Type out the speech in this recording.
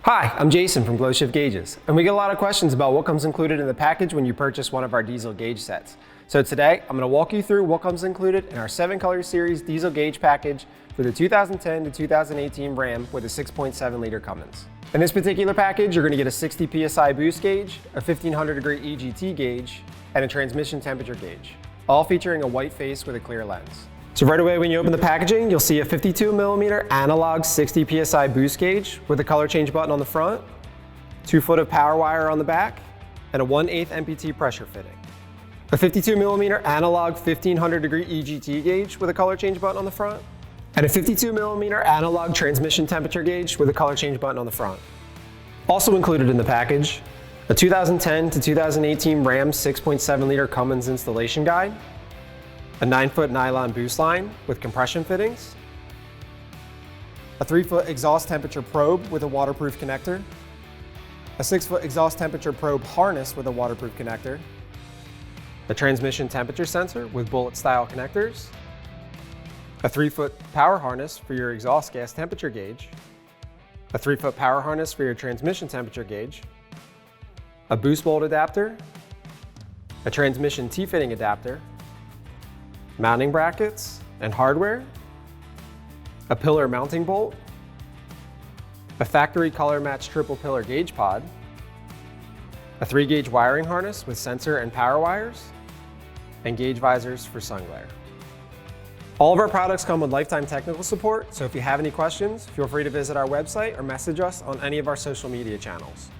Hi, I'm Jason from GlowShift Gauges, and we get a lot of questions about what comes included in the package when you purchase one of our diesel gauge sets. So today, I'm going to walk you through what comes included in our 7-color series diesel gauge package for the 2010 to 2018 Ram with a 6.7 liter Cummins. In this particular package, you're going to get a 60 PSI Boost Gauge, a 1500 degree EGT gauge, and a transmission temperature gauge, all featuring a white face with a clear lens. So right away when you open the packaging, you'll see a 52mm analog 60 PSI boost gauge with a color change button on the front, 2 foot of power wire on the back, and a 1/8 MPT pressure fitting. A 52mm analog 1500 degree EGT gauge with a color change button on the front, and a 52mm analog transmission temperature gauge with a color change button on the front. Also included in the package, a 2010 to 2018 Ram 6.7 liter Cummins installation guide, a 9-foot nylon boost line with compression fittings, a 3-foot exhaust temperature probe with a waterproof connector, a 6-foot exhaust temperature probe harness with a waterproof connector, a transmission temperature sensor with bullet-style connectors, a 3-foot power harness for your exhaust gas temperature gauge, a 3-foot power harness for your transmission temperature gauge, a boost bolt adapter, a transmission T-fitting adapter, mounting brackets and hardware, a pillar mounting bolt, a factory color match triple pillar gauge pod, a 3-gauge wiring harness with sensor and power wires, and gauge visors for sun glare. All of our products come with lifetime technical support, so if you have any questions, feel free to visit our website or message us on any of our social media channels.